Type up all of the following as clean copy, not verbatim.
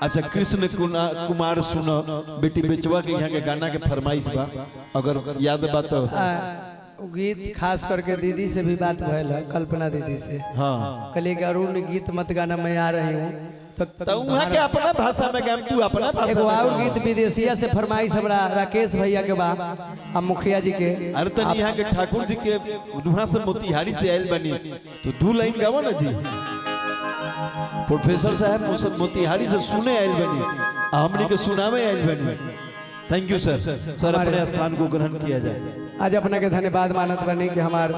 अच्छा कृष्ण कुमार सुनो बेटी बेचवा के यहाँ के गाना के फरमाइश बा अगर याद बा तो गीत खास करके दीदी से भी बात भइल है, कल्पना दीदी से। हाँ कल अरुण गीत मत गाना मैं आ रही हूँ तो वहाँ के अपना भाषा में गाम तू अपना भाषा एगो और गीत विदेशिया से फरमाइश हमरा राकेश भैया के बा हम मुखिया जी के। अरे तनी यहाँ के ठाकुर जी के वहाँ से मोतिहारी से आयल बनी तो 2 लाइन गावो ना जी। प्रोफेसर साहब मोतिहारी से सुने आयल बनी हमने के सुनावे आयल बनी। थैंक यू सर। सर अपने स्थान को ग्रहण किया जाए। आज अपना के धन्यवाद मानत बनी कि हमार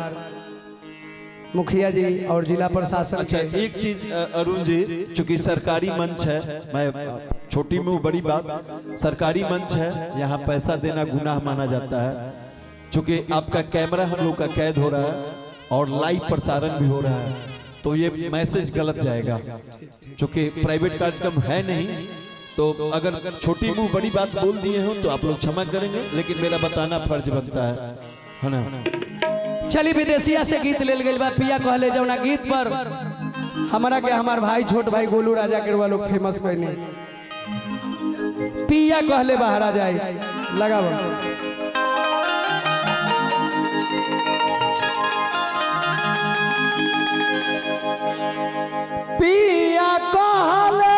मुखिया जी और जिला प्रशासन। अच्छा एक चीज अरुण जी, चूंकि सरकारी मंच है, मैं छोटी मुंह बड़ी बात, सरकारी मंच है, यहाँ पैसा देना गुनाह माना जाता है। चूंकि आपका कैमरा हम लोग का कैद हो रहा है और लाइव प्रसारण भी हो रहा है तो ये मैसेज गलत जाएगा। चूंकि प्राइवेट कार्यक्रम है नहीं तो अगर छोटी मुंह बड़ी बात बोल दिए हो तो आप लोग क्षमा करेंगे, लेकिन मेरा बताना फर्ज बनता है ना। चली विदेशिया से गीत ले गई बा पिया कहले जौना गीत पर हमारा के हमार भाई छोट भाई गोलू राजा के लोग फेमस कहने पिया कहले बाहर जाए लगा पिया कहले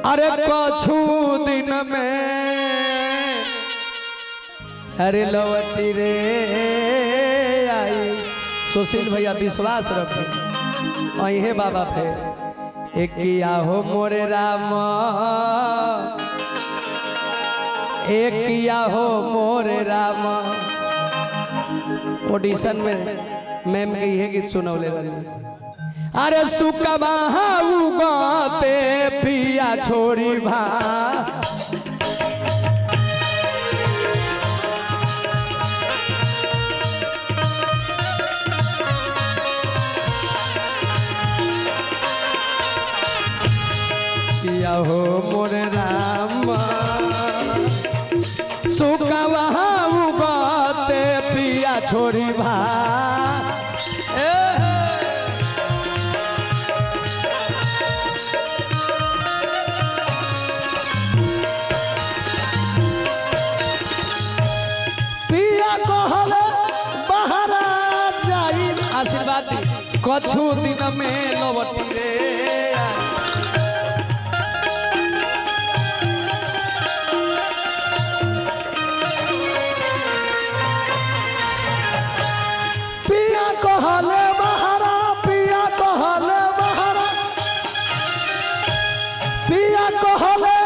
अरे कछु दिन में अरे लौटी रे आई। सुशील भैया विश्वास रखो अहे बाबा पे एक किया हो मोरे राम, एक किया हो मोरे राम। ऑडिशन में मैम के यह गीत सुनौले रही। अरे सुकबा उगते पिया छोड़ी भा पिया हो मोरे राम, सुकबा उगते पिया छोड़ी भा। आशीर्वाद कछु दिन में लौटी रे पिया कहले बहारा, पिया कहले बहारा, पिया कहले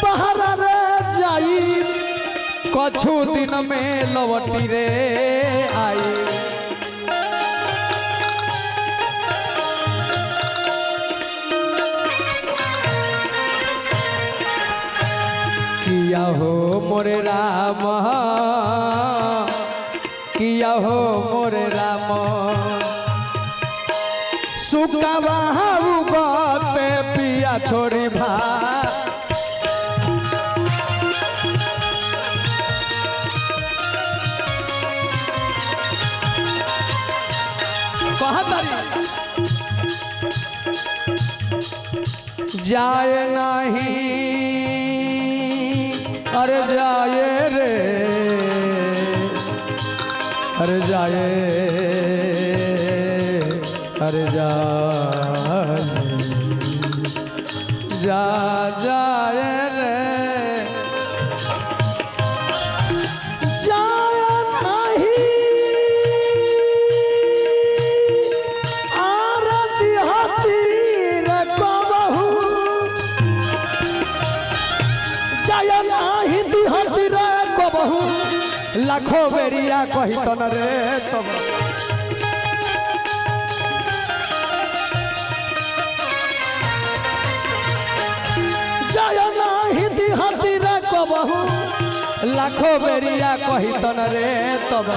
बहारा रे जाई कछु दिन में लौटी रे आई। किया हो मोरे राम, किया हो मोरे राम, सुकबा उगते पिया छोड़ी भा। जाए नहीं अरे जाए रे, अरे जाए, अरे जाए जा जाए रे, जाए नहीं आरती हाथी रे कबहू, जाए नहीं दिहती रे कबहू, लाखों बेरिया कही तन रे तब। तब लाखों बेरिया कही तन रे तब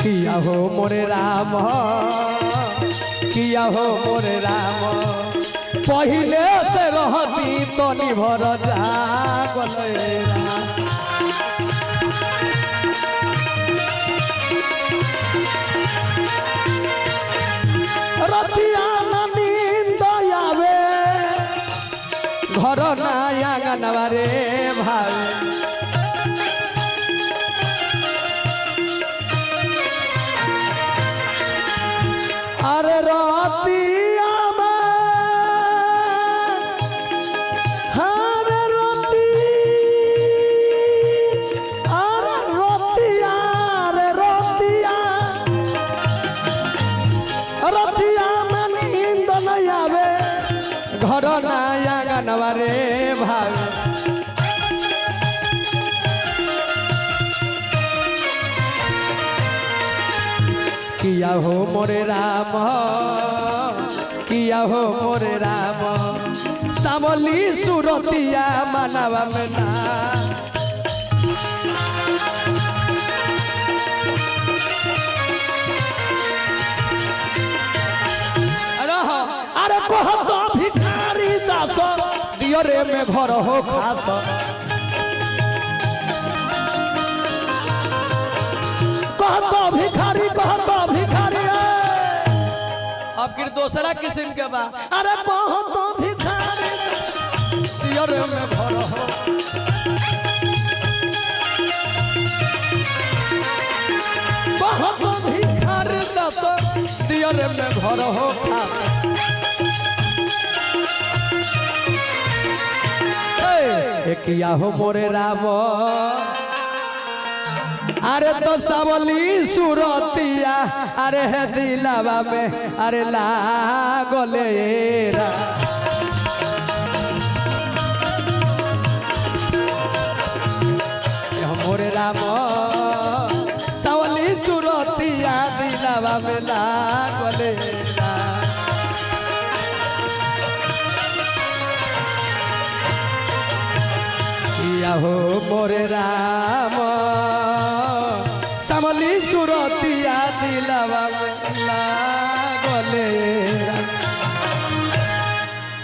किया हो मोरे राम किया हो मोरे राम पहिले से रहती तो निभर जागले रतिया नींद आवे घर नाया गानवा रे भाई अरे रतिया घर नाया गानवा रे भाई किया हो मोरे राम किया हो मोरे राम सामली सुरतिया मानवा में ना अरे कह तो भिखारी दास दियरे में घर हो खास कह तो भिखारी अब फिर दूसरा किस्म के बा अरे कह तो भिखारी दियरे में घर हो कह तो भिखारी दास दियरे में घर हो खास किया हो मोरे राम अरे तो सावली सुरतिया अरे है दिलावा में अरे लागले मोरे राम सावली सुरतिया दिलावा में लागले हो मोरे राम सामली सुरतिया दिलवा